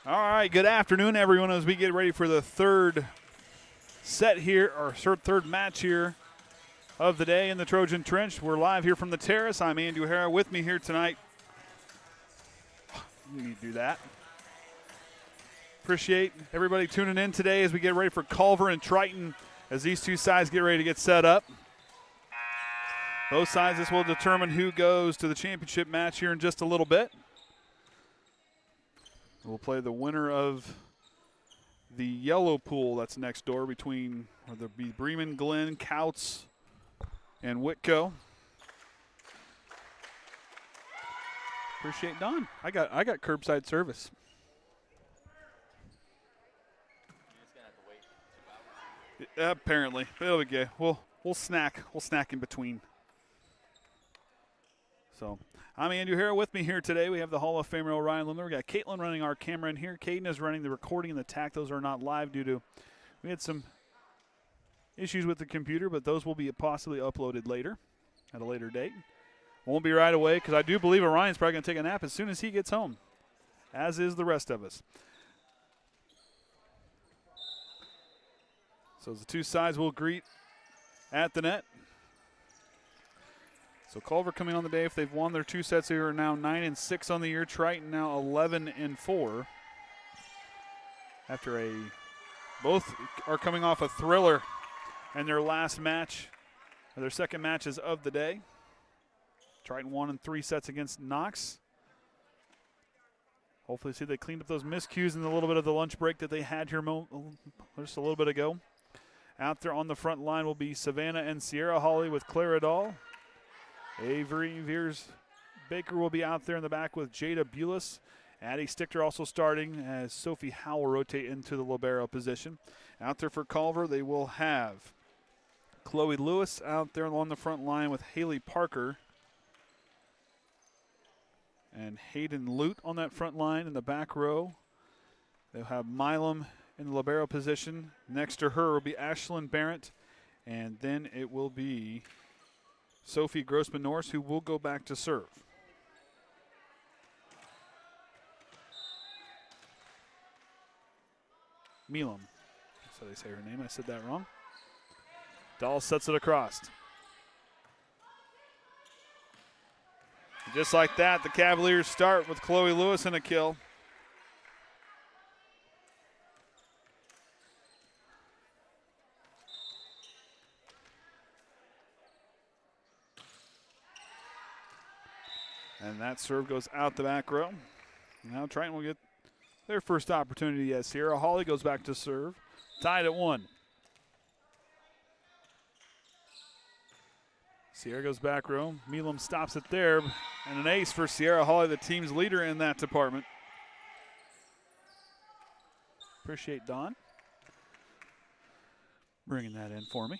All right, good afternoon, everyone, as we get ready for the third set here, or third match here of the day in the Trojan Trench. We're live here from the terrace. I'm Andy O'Hara. With me here tonight, you need to do that. Appreciate everybody tuning in today as we get ready for Culver and Triton as these two sides get ready to get set up. Both sides, this will determine who goes to the championship match here in just a little bit. We'll play the winner of the yellow pool that's next door between, whether it be Bremen, Glenn, Couts, and Whitco. Appreciate Don. I got curbside service. Apparently, it'll be good. We'll snack. We'll snack in between. So, I'm Andy O'Hara. With me here today, we have the Hall of Famer Orion Limler. We got Caitlin running our camera in here. Caden is running the recording and the tack. Those are not live due to, we had some issues with the computer, but those will be possibly uploaded later, at a later date. Won't be right away, because I do believe Orion's probably going to take a nap as soon as he gets home, as is the rest of us. So the two sides will greet at the net. So Culver coming on the day, if they've won their two sets, they are now 9-6 on the year. Triton now 11-4. After both are coming off a thriller in their last match, or their second matches of the day. Triton won in 3 sets against Knox. Hopefully see they cleaned up those miscues in a little bit of the lunch break that they had here just a little bit ago. Out there on the front line will be Savannah and Sierra Holly with Clara Dahl. Avery Veers Baker will be out there in the back with Jada Bulis. Addie Stichter also starting as Sophie Howell will rotate into the libero position. Out there for Culver, they will have Chloe Lewis out there on the front line with Haley Parker. And Hayden Lute on that front line in the back row. They'll have Milam in the libero position. Next to her will be Ashlyn Barrett. And then it will be Sophie Grossman-Norris, who will go back to serve. Milam. That's how they say her name. I said that wrong. Dahl sets it across. Just like that, the Cavaliers start with Chloe Lewis and a kill. And that serve goes out the back row. Now Triton will get their first opportunity as Sierra Holly goes back to serve. Tied at 1. Sierra goes back row. Milam stops it there. And an ace for Sierra Holly, the team's leader in that department. Appreciate Don bringing that in for me.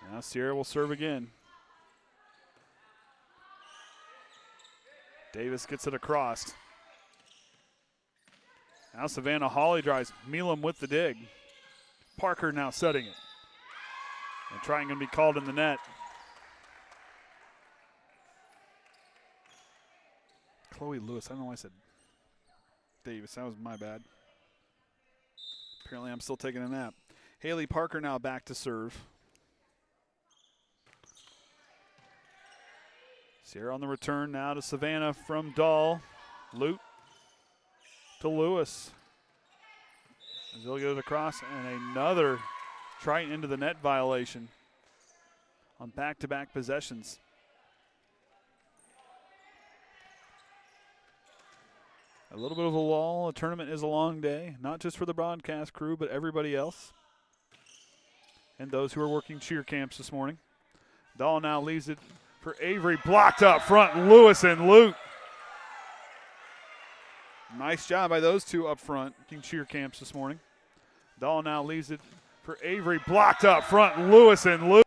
Now Sierra will serve again. Davis gets it across. Now Savannah Holly drives. Milam with the dig. Parker now setting it. And Triton going to be called in the net. Chloe Lewis. I don't know why I said Davis. That was my bad. Apparently I'm still taking a nap. Haley Parker now back to serve. Sierra on the return now to Savannah from Dahl. Lute to Lewis. As they'll get it across, and another Triton into the net violation on back-to-back possessions. A little bit of a lull. A tournament is a long day, not just for the broadcast crew, but everybody else and those who are working cheer camps this morning. Dahl now leaves it for Avery, blocked up front, Lewis and Lute. Nice job by those two up front, working cheer camps this morning. Dahl now leaves it for Avery, blocked up front, Lewis and Lute.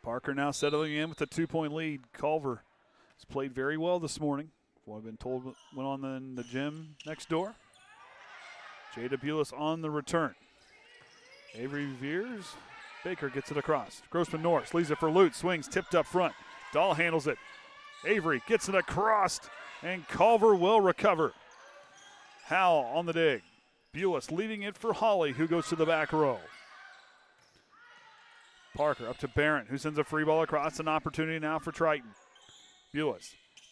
Parker now settling in with a 2-point lead. Culver has played very well this morning. Well, I've been told went on in the gym next door. Jada Bulis on the return. Avery Veers. Baker gets it across. Grossman Norris leaves it for Lute. Swings tipped up front. Dahl handles it. Avery gets it across, and Culver will recover. Howell on the dig. Bulis leaving it for Holly, who goes to the back row. Parker up to Barrett, who sends a free ball across. An opportunity now for Triton. Bulis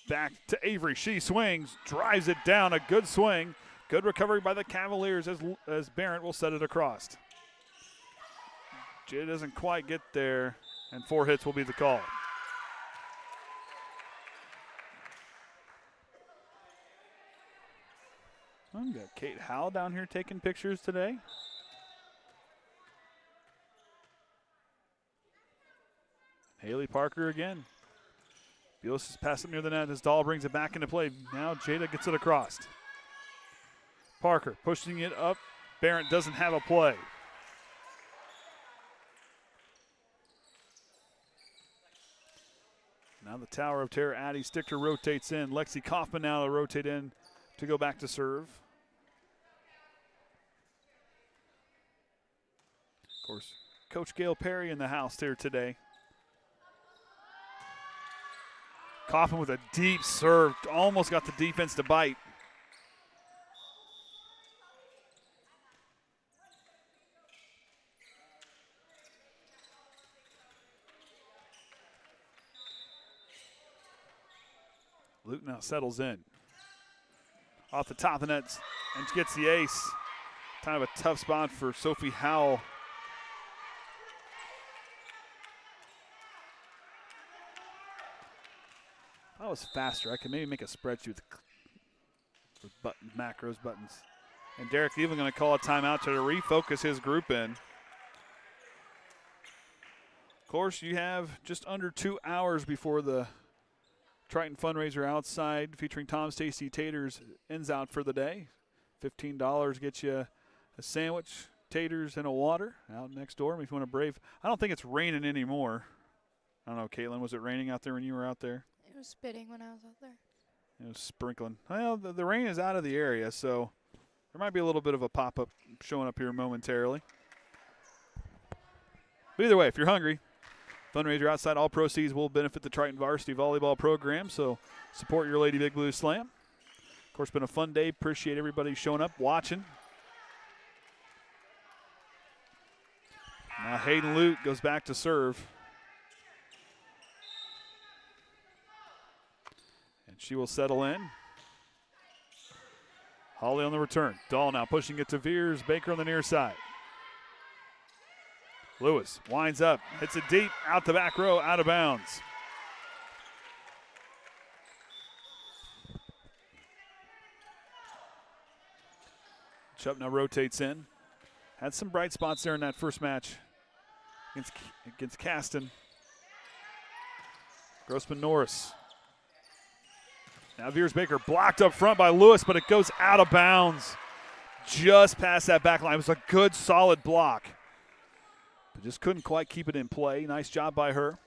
back to Avery. She swings, drives it down. A good swing. Good recovery by the Cavaliers as Barrett will set it across. Jay doesn't quite get there, and 4 hits will be the call. We've got Kate Howell down here taking pictures today. Haley Parker again. Bulis is passing near the net as Dahl brings it back into play. Now Jada gets it across. Parker pushing it up. Barrett doesn't have a play. Now the Tower of Terror, Addie Stichter rotates in. Lexi Kaufman now to rotate in to go back to serve. Of course, Coach Gail Perry in the house here today. Kaufman with a deep serve, almost got the defense to bite. Luke now settles in. Off the top of the net and gets the ace. Kind of a tough spot for Sophie Howell. If I was faster, I could maybe make a spreadsheet with macros buttons. And Derek even going to call a timeout to refocus his group in. Of course, you have just under 2 hours before the Triton fundraiser outside featuring Tom Stacy Taters ends out for the day. $15 gets you a sandwich, taters, and a water out next door. If you want to brave, I don't think it's raining anymore. I don't know, Caitlin, was it raining out there when you were out there? It was spitting when I was out there. It was sprinkling. Well, the rain is out of the area, so there might be a little bit of a pop-up showing up here momentarily. But either way, if you're hungry, fundraiser outside, all proceeds will benefit the Triton Varsity Volleyball program, so support your Lady Big Blue Slam. Of course, been a fun day. Appreciate everybody showing up, watching. Now Hayden Lute goes back to serve. And she will settle in. Holly on the return. Dahl now pushing it to Veers. Baker on the near side. Lewis winds up, hits it deep, out the back row, out of bounds. Chubb now rotates in. Had some bright spots there in that first match against Caston. Grossman Norris. Now Veers Baker blocked up front by Lewis, but it goes out of bounds. Just past that back line. It was a good, solid block. But just couldn't quite keep it in play. Nice job by her.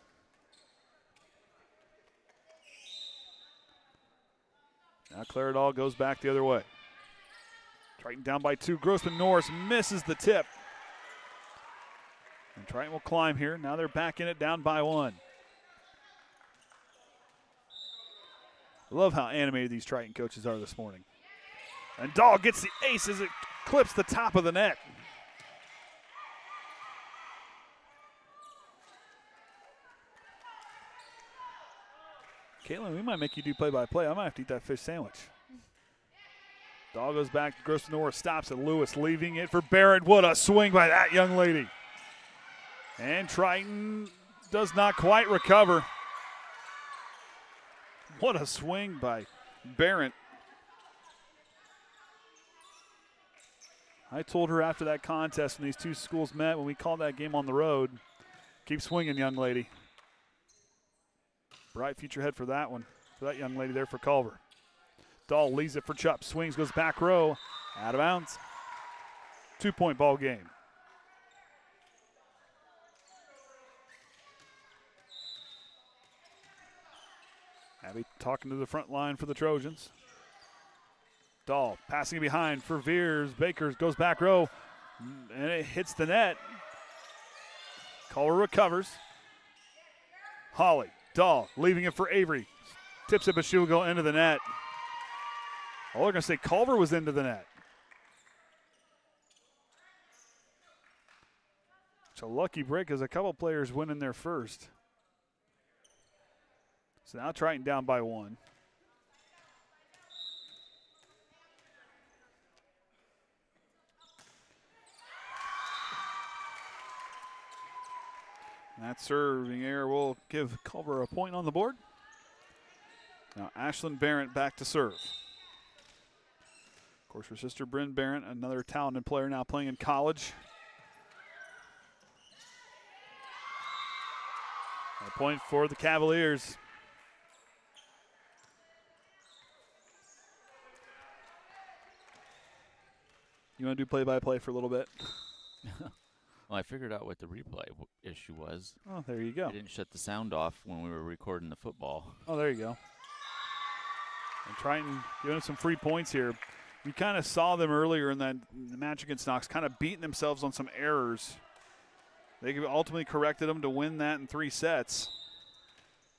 Now Claridol goes back the other way. Triton down by 2. Grossman Norris misses the tip. And Triton will climb here. Now they're back in it, down by 1. I love how animated these Triton coaches are this morning. And Dahl gets the ace as it clips the top of the net. Caitlin, we might make you do play-by-play. I might have to eat that fish sandwich. Dahl goes back. Gross Norris stops at Lewis, leaving it for Barrett. What a swing by that young lady. And Triton does not quite recover. What a swing by Barrett. I told her after that contest when these two schools met, when we called that game on the road, keep swinging, young lady. Bright future ahead for that one, for that young lady there for Culver. Dahl leaves it for Chupp. Swings, goes back row. Out of bounds. 2-point ball game. Abby talking to the front line for the Trojans. Dahl passing behind for Veers. Baker goes back row, and it hits the net. Culver recovers. Holly. Dahl leaving it for Avery. Tips it, but she will go into the net. Oh, they're going to say Culver was into the net. It's a lucky break as a couple players went in there first. So now Triton down by 1. And that serving error will give Culver a point on the board. Now Ashlyn Barrett back to serve. Of course, her sister Bryn Barrett, another talented player now playing in college. A point for the Cavaliers. You want to do play-by-play for a little bit? Well, I figured out what the replay issue was. Oh, there you go. I didn't shut the sound off when we were recording the football. Oh, there you go. And Triton giving us some free points here. We kind of saw them earlier in the match against Knox, kind of beating themselves on some errors. They ultimately corrected them to win that in 3 sets.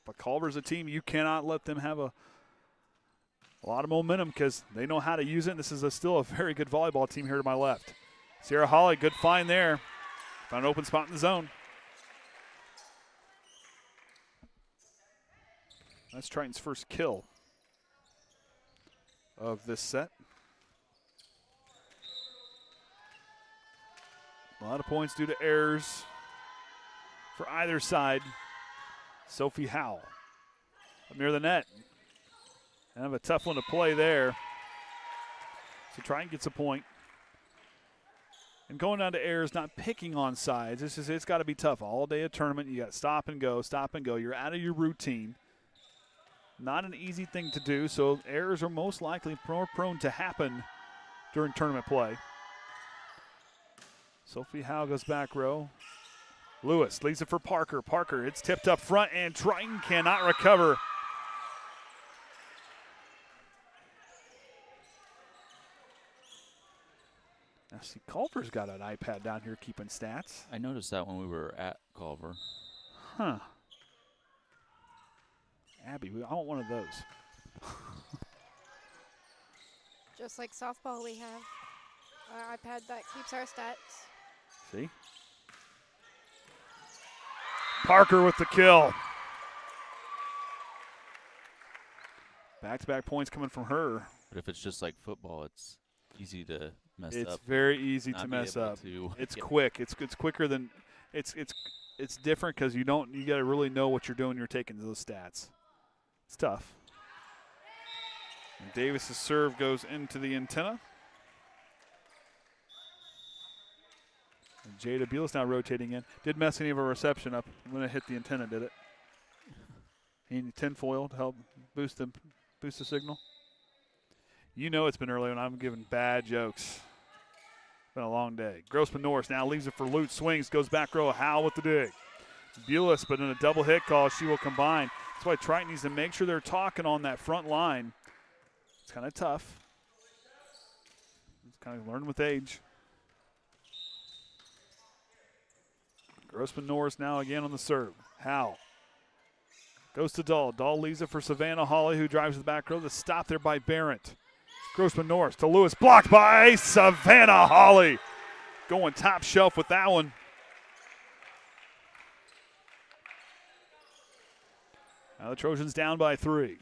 But Culver's a team you cannot let them have a lot of momentum because they know how to use it. And this is still a very good volleyball team here to my left. Sierra Holly, good find there. Found an open spot in the zone. That's Triton's first kill of this set. A lot of points due to errors for either side. Sophie Howell up near the net. Kind of a tough one to play there. So Triton gets a point. And going down to errors, not picking on sides. It's got to be tough. All day a tournament, you got stop and go, stop and go. You're out of your routine. Not an easy thing to do, so errors are most likely more prone to happen during tournament play. Sophie Howe goes back row. Lewis leaves it for Parker. Parker, it's tipped up front, and Triton cannot recover. Now, see, Culver's got an iPad down here keeping stats. I noticed that when we were at Culver. Huh. Abby, I want one of those. Just like softball, we have our iPad that keeps our stats. See? Parker with the kill. Back-to-back points coming from her. But if it's just like football, it's easy to mess up. It's very easy to mess up. It's quick. It's quicker than it's different because you got to really know what you're doing. You're taking those stats. It's tough. And Davis's serve goes into the antenna. And Jada Beals now rotating in. Did mess any of our reception up when it hit the antenna, did it? You need tinfoil to help boost the signal. You know it's been early when I'm giving bad jokes. Been a long day. Grossman Norris now leaves it for Lute. Swings, goes back row. Howell with the dig. Bulis, but in a double hit call, she will combine. That's why Triton needs to make sure they're talking on that front line. It's kind of tough. It's kind of learn with age. Grossman Norris now again on the serve. Howell goes to Dahl. Dahl leaves it for Savannah Hawley, who drives to the back row. The stop there by Barrett. Grossman Norris to Lewis. Blocked by Savannah Hawley. Going top shelf with that one. Now the Trojans down by 3.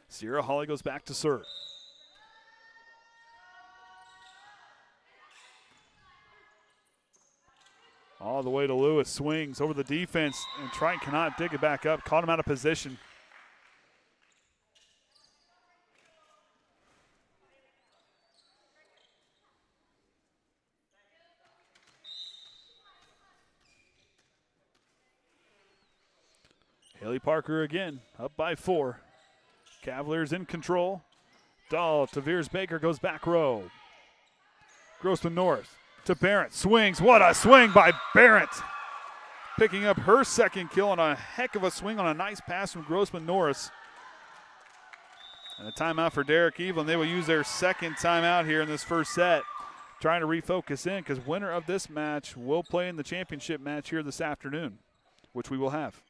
Sierra Hawley goes back to serve. All the way to Lewis. Swings over the defense, and Triton cannot dig it back up. Caught him out of position. Haley Parker again, up by 4. Cavaliers in control. Dahl to Veers Baker, goes back row. Grossman Norris to Barrett, swings. What a swing by Barrett. Picking up her second kill on a heck of a swing on a nice pass from Grossman Norris. And a timeout for Derek Evelyn. They will use their second timeout here in this first set. Trying to refocus in because winner of this match will play in the championship match here this afternoon, which we will have.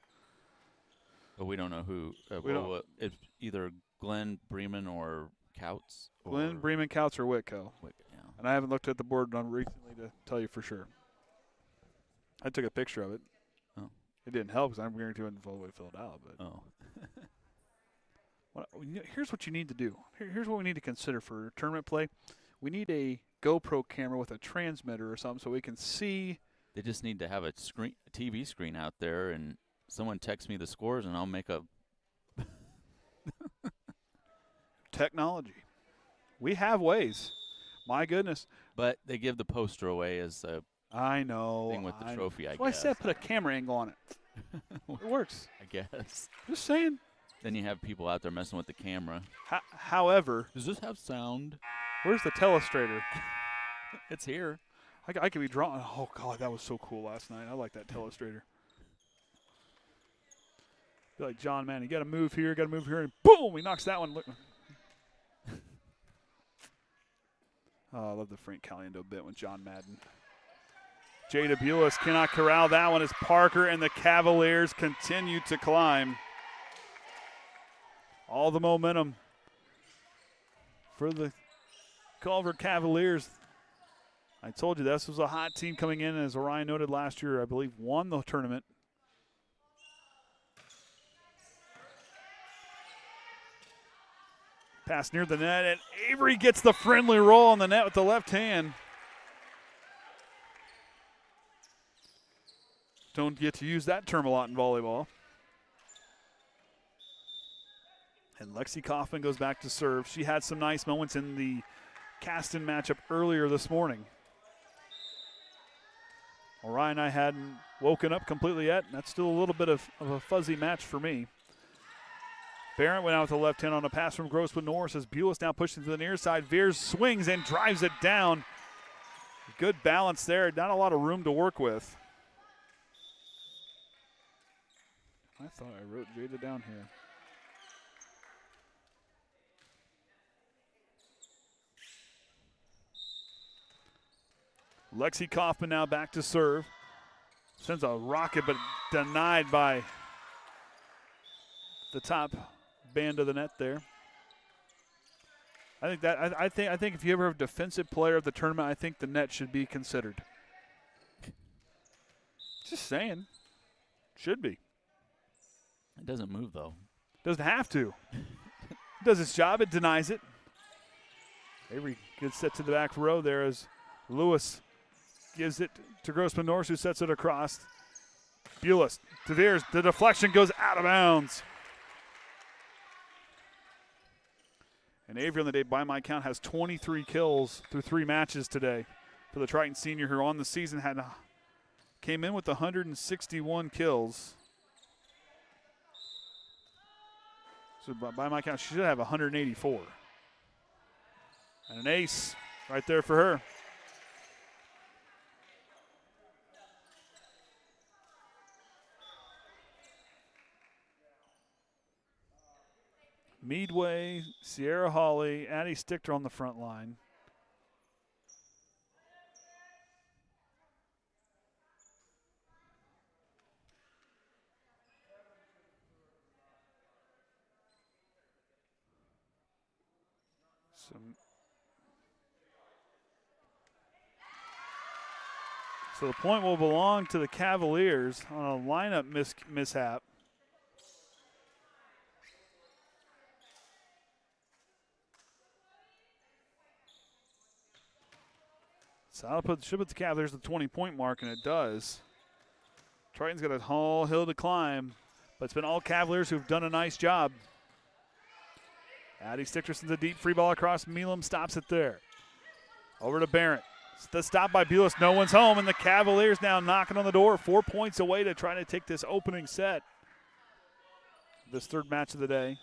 But we don't know who. We don't. It's either Glenn, Bremen, or Couts. Glenn, Bremen, Couts, or Whitco. Yeah. And I haven't looked at the board recently to tell you for sure. I took a picture of it. Oh. It didn't help because I'm guaranteed it wasn't all the way filled out. But here's what you need to do. Here's what we need to consider for tournament play. We need a GoPro camera with a transmitter or something so we can see. They just need to have a TV screen out there, and someone text me the scores, and I'll make a technology. We have ways. My goodness. But they give the poster away as a I know thing with the trophy, I guess. That's why I said put a camera angle on it. It works. I guess. Just saying. Then you have people out there messing with the camera. However. Does this have sound? Where's the telestrator? It's here. I could be drawing. Oh, God, that was so cool last night. I like that telestrator. Be like John Madden. You got to move here, and boom, he knocks that one. Look. Oh, I love the Frank Caliendo bit with John Madden. Jada Bulis cannot corral that one as Parker and the Cavaliers continue to climb. All the momentum for the Culver Cavaliers. I told you this was a hot team coming in, as Orion noted last year, I believe won the tournament. Pass near the net, and Avery gets the friendly roll on the net with the left hand. Don't get to use that term a lot in volleyball. And Lexi Kaufman goes back to serve. She had some nice moments in the Caston matchup earlier this morning. Orion and I hadn't woken up completely yet. That's still a little bit of a fuzzy match for me. Barrett went out with the left hand on a pass from Grossman Norris as Bulis now pushing to the near side. Veers swings and drives it down. Good balance there. Not a lot of room to work with. I thought I wrote Jada down here. Lexi Kaufman now back to serve. Sends a rocket, but denied by the top band of the net there. I think if you ever have a defensive player of the tournament, I think the net should be considered. Just saying. Should be. It doesn't move, though. Doesn't have to. It does its job. It denies it. Avery gets set to the back row there as Lewis gives it to Grossman Norris, who sets it across. Bulis to Veers. The deflection goes out of bounds. And Avery on the day, by my count, has 23 kills through 3 matches today for the Triton senior, who on the season came in with 161 kills. So by my count, she should have 184. And an ace right there for her. Meadway, Sierra Hawley, Addie Stichter on the front line. So the point will belong to the Cavaliers on a lineup mishap. So should put the Cavaliers at the 20-point mark, and it does. Triton's got a whole hill to climb, but it's been all Cavaliers who've done a nice job. Addie Stichter sends a deep free ball across. Milam stops it there. Over to Barrett. The stop by Bulis. No one's home, and the Cavaliers now knocking on the door, 4 points away to try to take this opening set. This third match of the day.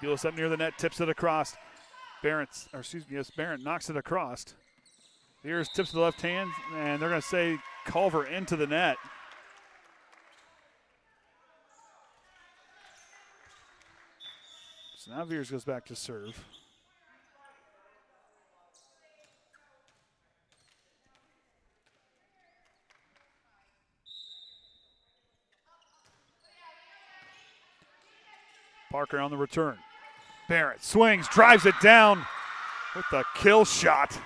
Bulis up near the net, tips it across. Barrett knocks it across. Here's tips to the left hand, and they're going to say Culver into the net. So now Veers goes back to serve. Parker on the return. Barrett swings, drives it down with the kill shot.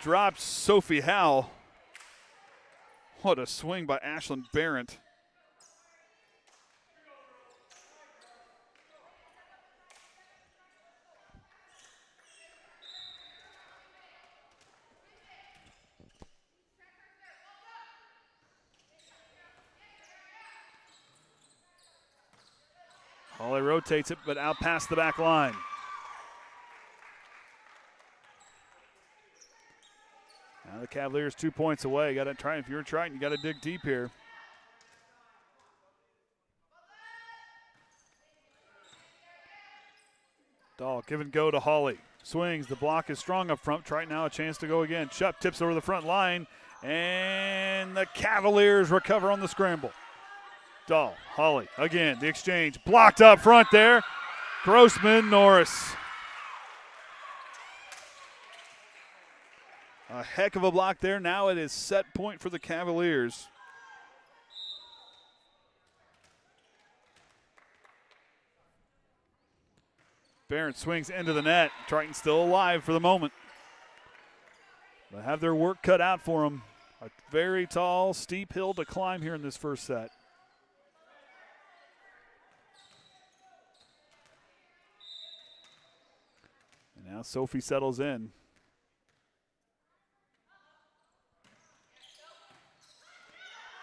Drops Sophie Howell. What a swing by Ashlyn Barrett. Holly rotates it, but out past the back line. Now the Cavaliers 2 points away. Got to try. If you're Triton, you got to dig deep here. Dahl, give and go to Holly. Swings. The block is strong up front. Triton now a chance to go again. Shupp tips over the front line, and the Cavaliers recover on the scramble. Dahl, Holly, again, the exchange. Blocked up front there. Grossman, Norris. A heck of a block there. Now it is set point for the Cavaliers. Barrett swings into the net. Triton still alive for the moment. They have their work cut out for them. A very tall, steep hill to climb here in this first set. And now Sophie settles in.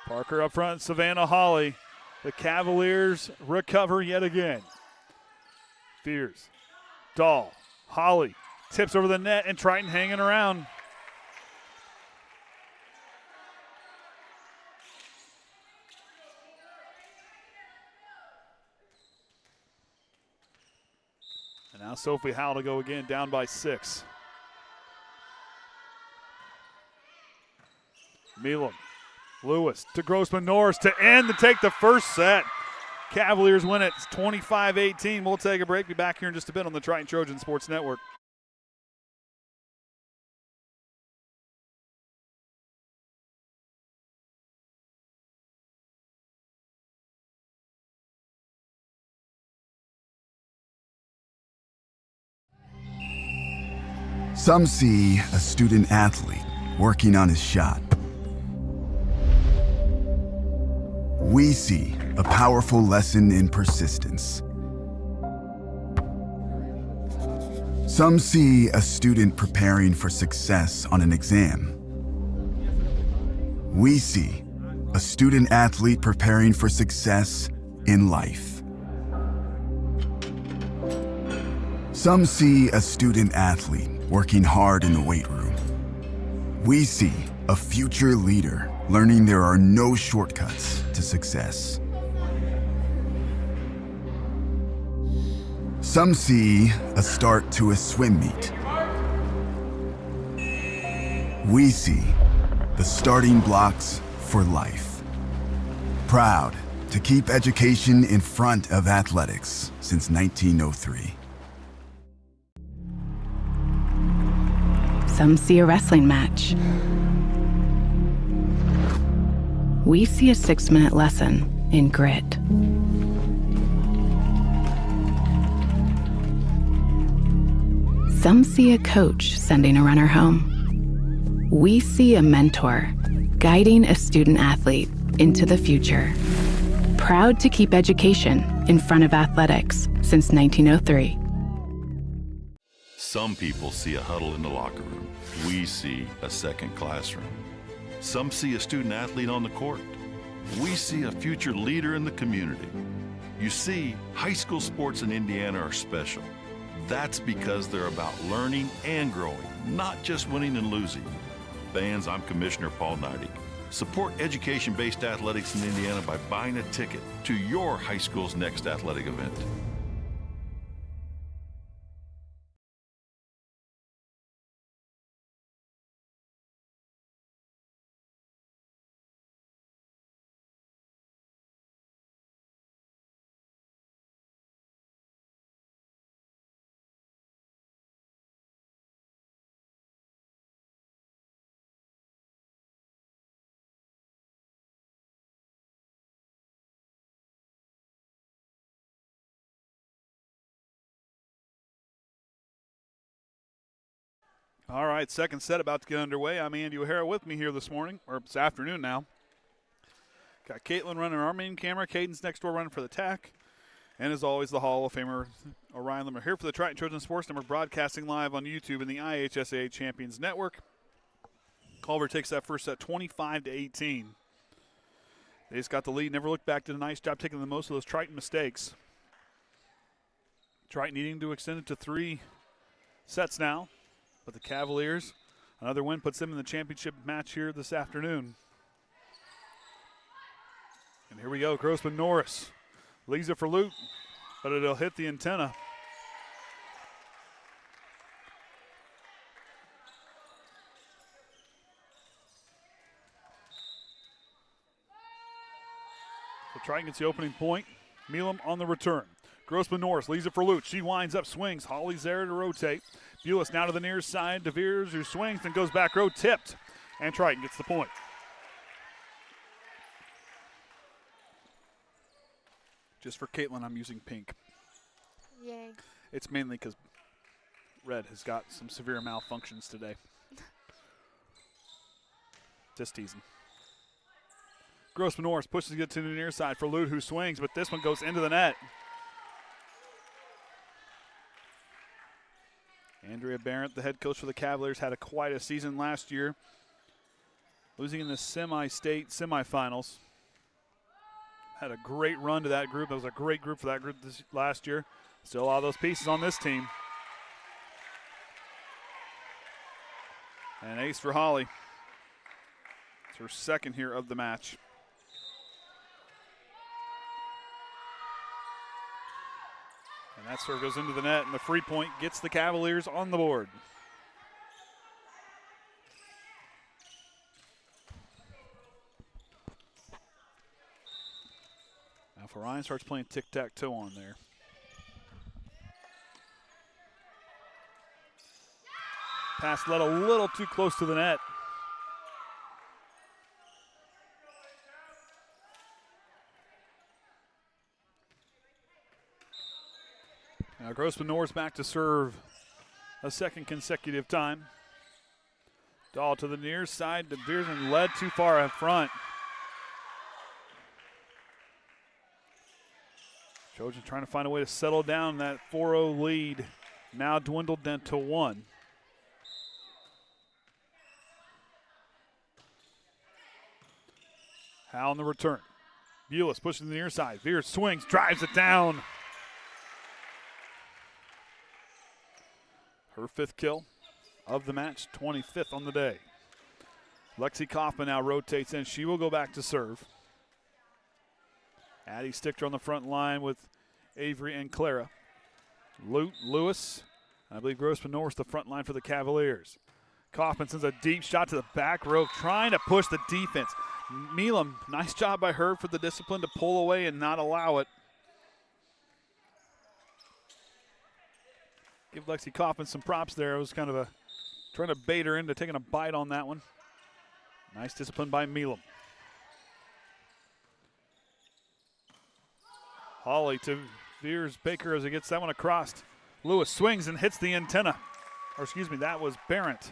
Parker up front, Savannah Holly. The Cavaliers recover yet again. Fears. Dahl, Holly, tips over the net, and Triton hanging around. And now Sophie Howell to go again, down by 6. Milam. Lewis to Grossman Norris to end to take the first set. Cavaliers win it 25-18. We'll take a break. Be back here in just a bit on the Triton Trojan Sports Network. Some see a student athlete working on his shot. We see a powerful lesson in persistence. Some see a student preparing for success on an exam. We see a student athlete preparing for success in life. Some see a student athlete working hard in the weight room. We see a future leader learning there are no shortcuts to success. Some see a start to a swim meet. We see the starting blocks for life. Proud to keep education in front of athletics since 1903. Some see a wrestling match. We see a 6-minute lesson in grit. Some see a coach sending a runner home. We see a mentor guiding a student athlete into the future. Proud to keep education in front of athletics since 1903. Some people see a huddle in the locker room. We see a second classroom. Some see a student athlete on the court. We see a future leader in the community. You see, high school sports in Indiana are special. That's because they're about learning and growing, not just winning and losing. Fans, I'm Commissioner Paul Neidig. Support education-based athletics in Indiana by buying a ticket to your high school's next athletic event. All right, second set about to get underway. I'm Andy O'Hara with me here this morning, or this afternoon now. Got Caitlin running our main camera. Caden's next door running for the TAC. And as always, the Hall of Famer Orion Limmer here for the Triton Trojan Sports Network, broadcasting live on YouTube and the IHSAA Champions Network. Culver takes that first set 25-18. They just got the lead, never looked back, did a nice job taking the most of those Triton mistakes. Triton needing to extend it to 3 sets now. But the Cavaliers, another win puts them in the championship match here this afternoon. And here we go, Grossman Norris leaves it for Lute, but it'll hit the antenna. So Triton gets the opening point. Milam on the return. Grossman Norris leaves it for Lute. She winds up, swings. Holly's there to rotate. Bulis now to the near side. DeVeers, who swings and goes back row, tipped. And Triton gets the point. Just for Caitlin, I'm using pink. Yay. It's mainly because red has got some severe malfunctions today. Just teasing. Grossman Norris pushes it to the near side for Lute, who swings, but this one goes into the net. Andrea Barrett, the head coach for the Cavaliers, had quite a season last year, losing in the semi-state semifinals. Had a great run to that group. That was a great group for that group last year. Still all those pieces on this team. And ace for Holly. It's her second here of the match. And that serve goes into the net, and the free point gets the Cavaliers on the board. Now if Orion starts playing tic-tac-toe on there. Pass led a little too close to the net. Now Grossman Norris back to serve a second consecutive time. Dahl to the near side. De Beersen led too far in front. Trojans trying to find a way to settle down that 4-0 lead. Now dwindled down to 1. Howe on the return. Bulis pushing to the near side. Veers swings, drives it down. Her 5th kill of the match, 25th on the day. Lexi Kaufman now rotates in. She will go back to serve. Addie Stichter on the front line with Avery and Clara. Lewis, I believe Grossman Norris the front line for the Cavaliers. Kaufman sends a deep shot to the back row, trying to push the defense. Milam, nice job by her for the discipline to pull away and not allow it. Give Lexi Kaufman some props there. It was kind of trying to bait her into taking a bite on that one. Nice discipline by Milam. Holly to Veers Baker as he gets that one across. Lewis swings and hits the antenna. Or excuse me, that was Barrett.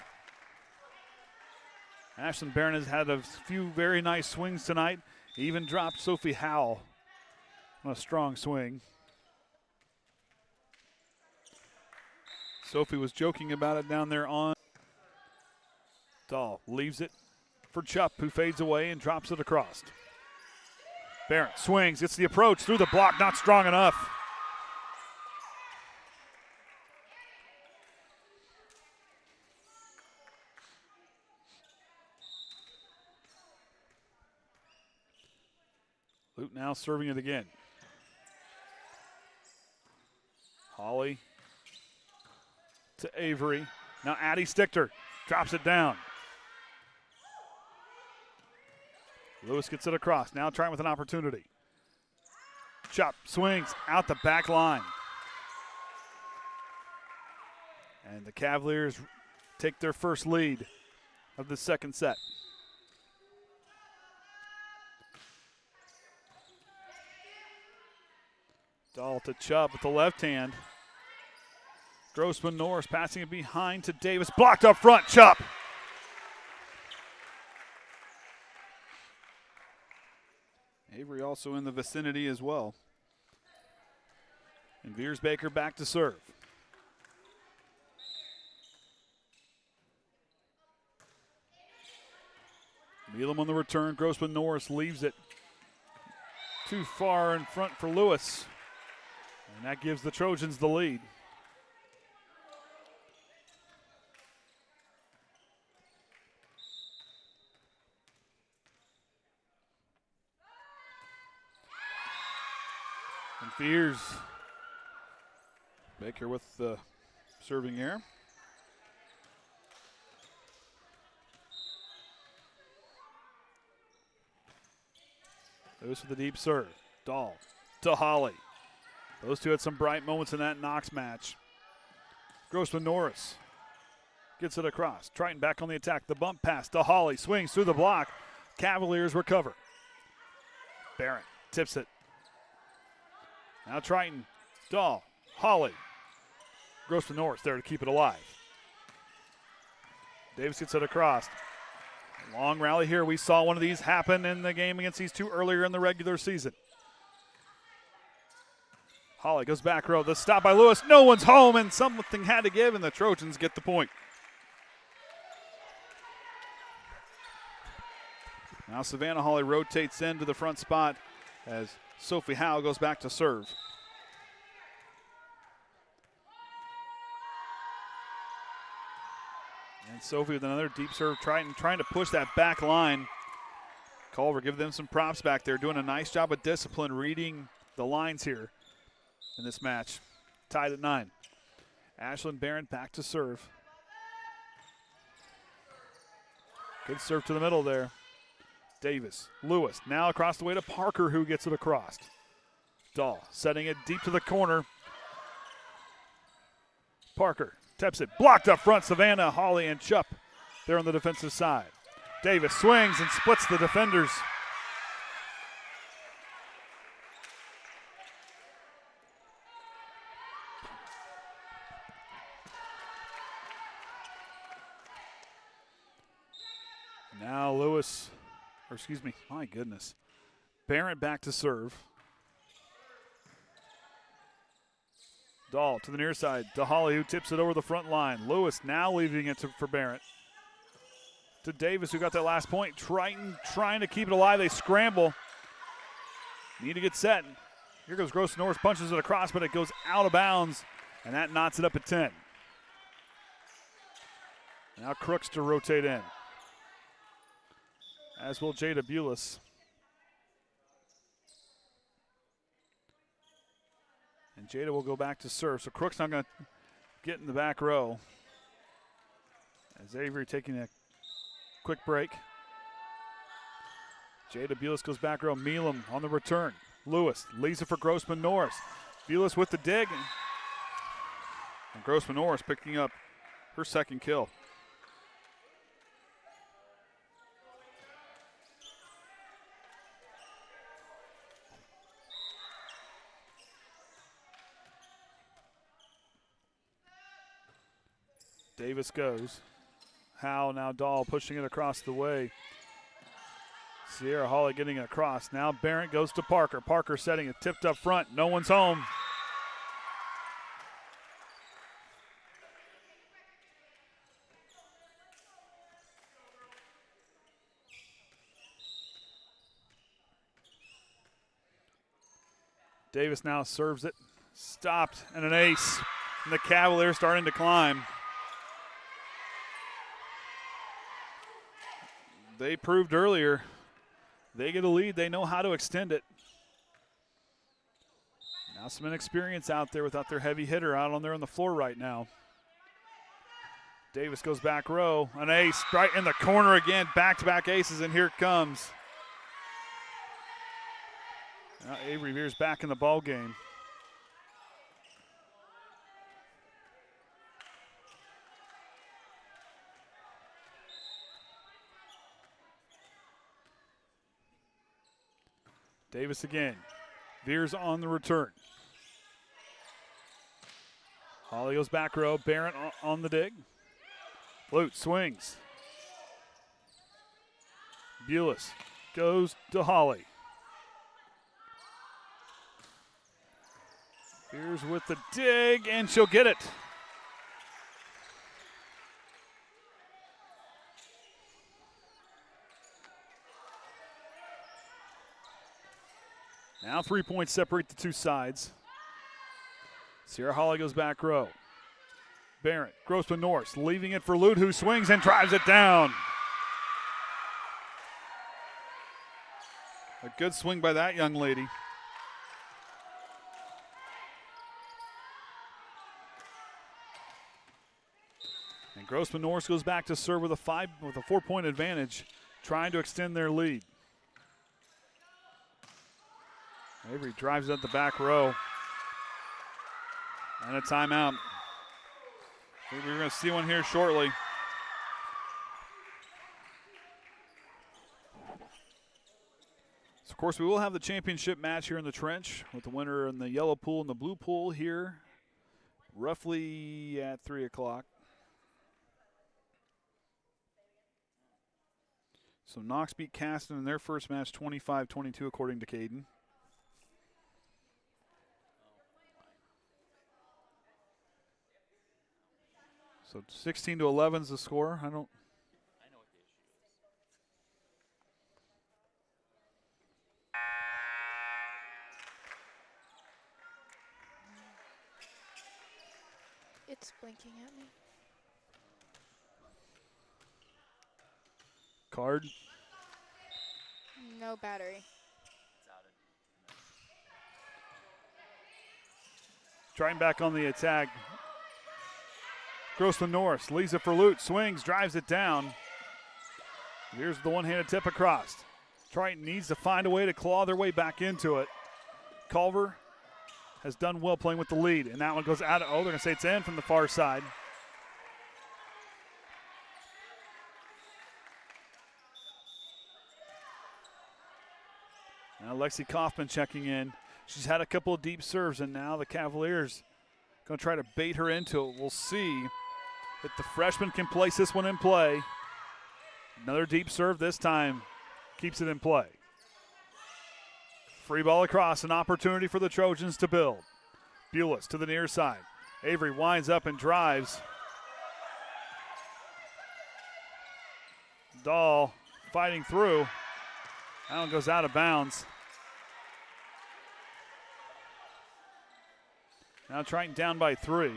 Ashlyn Barrett has had a few very nice swings tonight. He even dropped Sophie Howell on a strong swing. Sophie was joking about it down there on. Dahl leaves it for Chupp, who fades away and drops it across. Barrett swings, gets the approach through the block, not strong enough. Lute now serving it again. Holly to Avery. Now Addie Stichter drops it down. Lewis gets it across. Now trying with an opportunity. Chop swings out the back line. And the Cavaliers take their first lead of the second set. Dahl to Chubb with the left hand. Grossman Norris passing it behind to Davis. Blocked up front. Chup. Avery also in the vicinity as well. And Veersbaker back to serve. Needham on the return. Grossman Norris leaves it too far in front for Lewis. And that gives the Trojans the lead. And Fears. Baker with the serving air. Lewis with the deep serve. Dahl to Holly. Those two had some bright moments in that Knox match. Grossman Norris gets it across. Triton back on the attack. The bump pass to Holly. Swings through the block. Cavaliers recover. Barrett tips it. Now Triton. Dahl. Holly. Grossman Norris there to keep it alive. Davis gets it across. Long rally here. We saw one of these happen in the game against these two earlier in the regular season. Holly goes back row. The stop by Lewis. No one's home, and something had to give, and the Trojans get the point. Now Savannah Holly rotates into the front spot as Sophie Howe goes back to serve. And Sophie with another deep serve, trying to push that back line. Culver, give them some props back there, doing a nice job of discipline, reading the lines here in this match. Tied at 9. Ashlyn Barron back to serve. Good serve to the middle there. Davis, Lewis, now across the way to Parker, who gets it across. Dahl setting it deep to the corner. Parker taps it, blocked up front. Savannah, Holly, and Chupp there on the defensive side. Davis swings and splits the defenders. Now Lewis, or excuse me, my goodness. Barrett back to serve. Dahl to the near side, to Holly, who tips it over the front line. Lewis now leaving it for Barrett. To Davis, who got that last point. Triton trying to keep it alive. They scramble. Need to get set. Here goes Gross Norris, punches it across, but it goes out of bounds, and that knots it up at 10. Now Crooks to rotate in, as will Jada Bulis. And Jada will go back to serve. So Crooks not going to get in the back row. As Avery taking a quick break. Jada Bulis goes back row. Meelam on the return. Lewis leaves it for Grossman Norris. Bulis with the dig. And Grossman Norris picking up her second kill. Davis goes. Howe, now Dahl pushing it across the way. Sierra Holly getting it across. Now Barrett goes to Parker. Parker setting it, tipped up front. No one's home. Davis now serves it. Stopped and an ace. And the Cavaliers starting to climb. They proved earlier, they get a lead, they know how to extend it. Now some inexperience out there without their heavy hitter out on there on the floor right now. Davis goes back row, an ace right in the corner again, back-to-back aces, and here it comes. Now Avery veers back in the ball game. Davis again. Veers on the return. Holly goes back row. Barrett on the dig. Lute swings. Bulis goes to Holly. Here's with the dig, and she'll get it. Now 3 points separate the two sides. Sierra Holly goes back row. Barrett, Grossman Norris, leaving it for Lute, who swings and drives it down. A good swing by that young lady. And Grossman Norris goes back to serve with a 4-point advantage, trying to extend their lead. Avery drives at the back row. And a timeout. We're going to see one here shortly. So of course, we will have the championship match here in the trench with the winner in the yellow pool and the blue pool here roughly at 3 o'clock. So Knox beat Caston in their first match 25-22 according to Caden. So 16-11 is the score. I know what the issue is. It's blinking at me. Card. No battery. Triton back on the attack. Grossman Norris leaves it for Lute, swings, drives it down. Here's the one-handed tip across. Triton needs to find a way to claw their way back into it. Culver has done well playing with the lead, and that one goes out. Oh, they're going to say it's in from the far side. Now Lexi Kaufman checking in. She's had a couple of deep serves, and now the Cavaliers going to try to bait her into it. We'll see if the freshman can place this one in play. Another deep serve this time keeps it in play. Free ball across, an opportunity for the Trojans to build. Bulis to the near side. Avery winds up and drives. Dahl fighting through. That one goes out of bounds. Now Triton down by 3.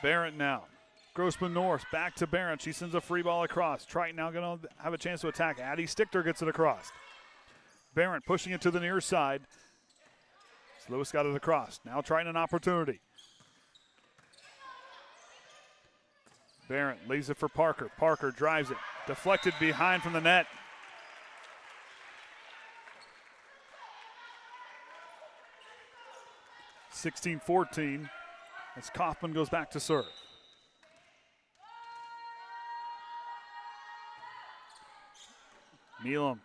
Barrett now. Grossman Norris back to Barrett. She sends a free ball across. Triton now going to have a chance to attack. Addie Stichter gets it across. Barrett pushing it to the near side. Lewis got it across. Now Triton an opportunity. Barrett leaves it for Parker. Parker drives it. Deflected behind from the net. (16-14) as Kaufman goes back to serve. Neelam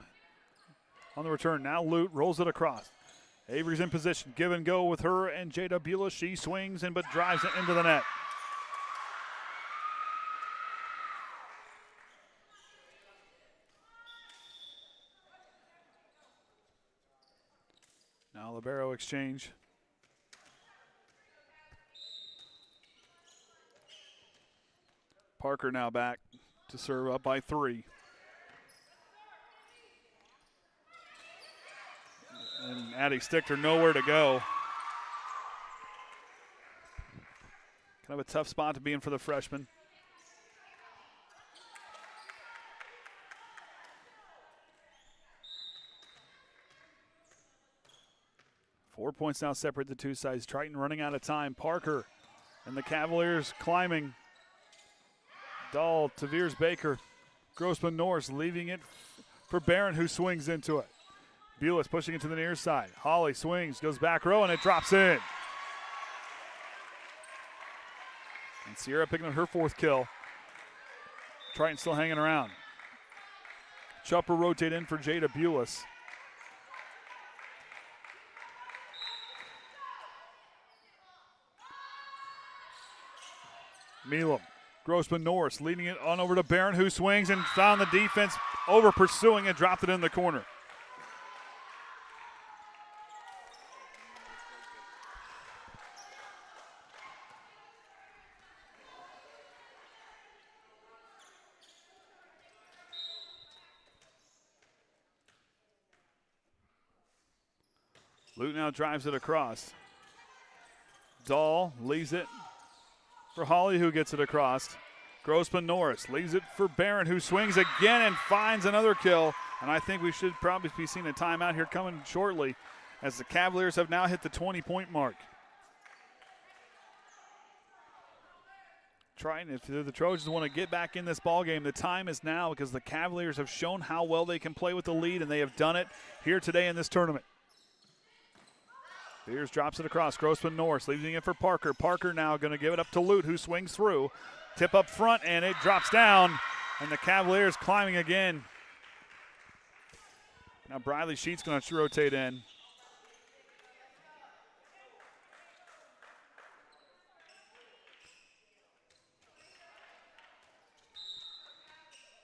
on the return. Now Lute rolls it across. Avery's in position. Give and go with her and Jada Beulah. She swings in but drives it into the net. Now libero exchange. Parker now back to serve up by 3. And Addie Stichter nowhere to go. Kind of a tough spot to be in for the freshman. Four points now separate the two sides. Triton running out of time. Parker and the Cavaliers climbing. Dahl, Tavirs Baker, Grossman Norris leaving it for Barron, who swings into it. Bulis pushing it to the near side. Holly swings, goes back row, and it drops in. And Sierra picking up her 4th kill. Triton still hanging around. Chupper rotate in for Jada Bulis. Milam. Grossman Norris leading it on over to Barron, who swings and found the defense over pursuing and dropped it in the corner. Lute now drives it across. Dahl leaves it for Holly, who gets it across. Grossman Norris leaves it for Barron, who swings again and finds another kill. And I think we should probably be seeing a timeout here coming shortly, as the Cavaliers have now hit the 20-point mark. Triton, if the Trojans want to get back in this ball game, the time is now, because the Cavaliers have shown how well they can play with the lead, and they have done it here today in this tournament. Beers drops it across. Grossman Norris leaving it for Parker. Parker now going to give it up to Lute, who swings through. Tip up front, and it drops down, and the Cavaliers climbing again. Now Briley Sheets going to rotate in.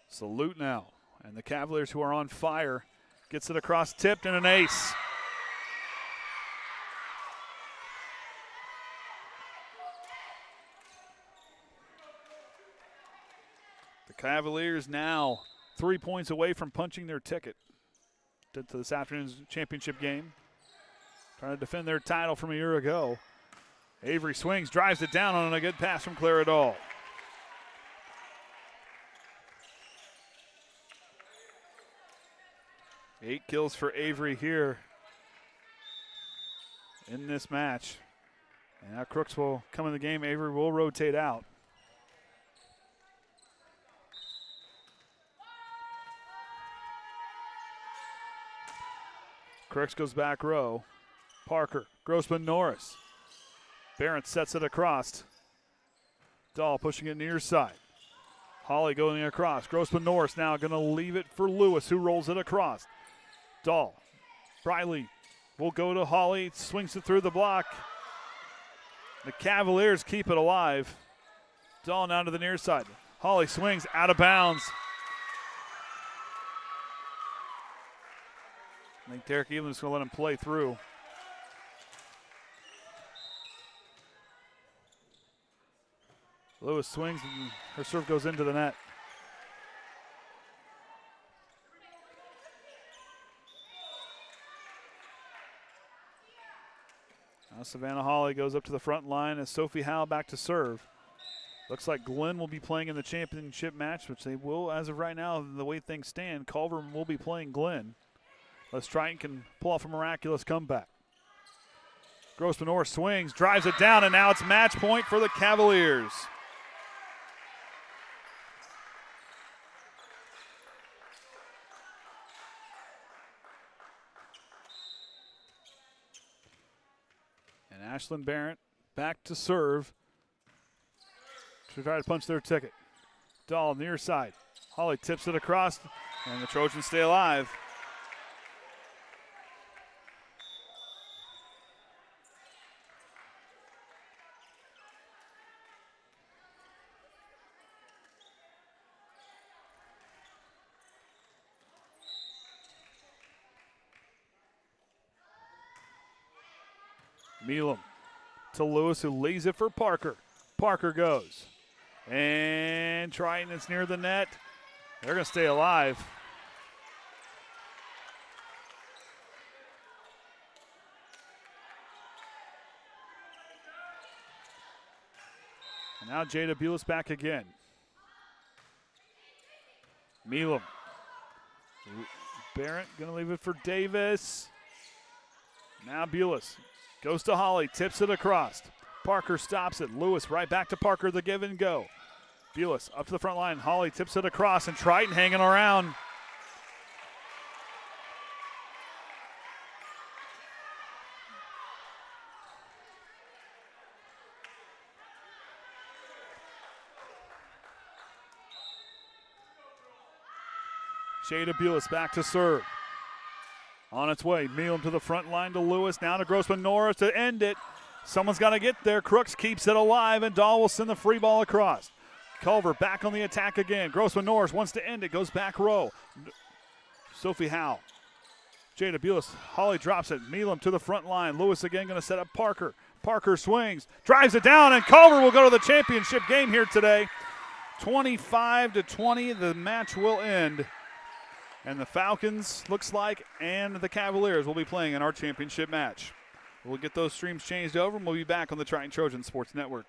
Salute now, and the Cavaliers, who are on fire, gets it across, tipped, and an ace. The Cavaliers now 3 points away from punching their ticket to this afternoon's championship game, trying to defend their title from a year ago. Avery swings, drives it down on a good pass from Clara Dahl. Eight kills for Avery here in this match. And now Crooks will come in the game. Avery will rotate out. Crooks goes back row. Parker, Grossman Norris. Barrett sets it across. Dahl pushing it near side. Holly going across. Grossman Norris now going to leave it for Lewis, who rolls it across. Dahl. Briley will go to Holly, swings it through the block. The Cavaliers keep it alive. Dahl now to the near side. Holly swings out of bounds. I think Derek Elam's going to let him play through. Lewis swings and her serve goes into the net. Now Savannah Holly goes up to the front line as Sophie Howe back to serve. Looks like Glenn will be playing in the championship match, which they will, as of right now, the way things stand. Culver will be playing Glenn. Let's Triton can pull off a miraculous comeback. Grossman Norris swings, drives it down, and now it's match point for the Cavaliers. And Ashlyn Barrett back to serve to try to punch their ticket. Dahl near side. Holly tips it across, and the Trojans stay alive. Milam to Lewis, who leaves it for Parker. Parker goes. And Triton is near the net. They're going to stay alive. And now Jada Bulis back again. Milam. Barrett going to leave it for Davis. Now Bulis. Goes to Holly, tips it across. Parker stops it. Lewis right back to Parker, the give and go. Bulis up to the front line. Holly tips it across, and Triton hanging around. Jada Bulis back to serve. On its way, Meelam to the front line to Lewis, now to Grossman Norris to end it. Someone's got to get there. Crooks keeps it alive, and Dahl will send the free ball across. Culver back on the attack again. Grossman Norris wants to end it, goes back row. Sophie Howe. Jada Bulis, Holly drops it. Meelam to the front line. Lewis again going to set up Parker. Parker swings, drives it down, and Culver will go to the championship game here today. 25-20, the match will end. And the Falcons, looks like, and the Cavaliers will be playing in our championship match. We'll get those streams changed over, and we'll be back on the Triton Trojan Sports Network.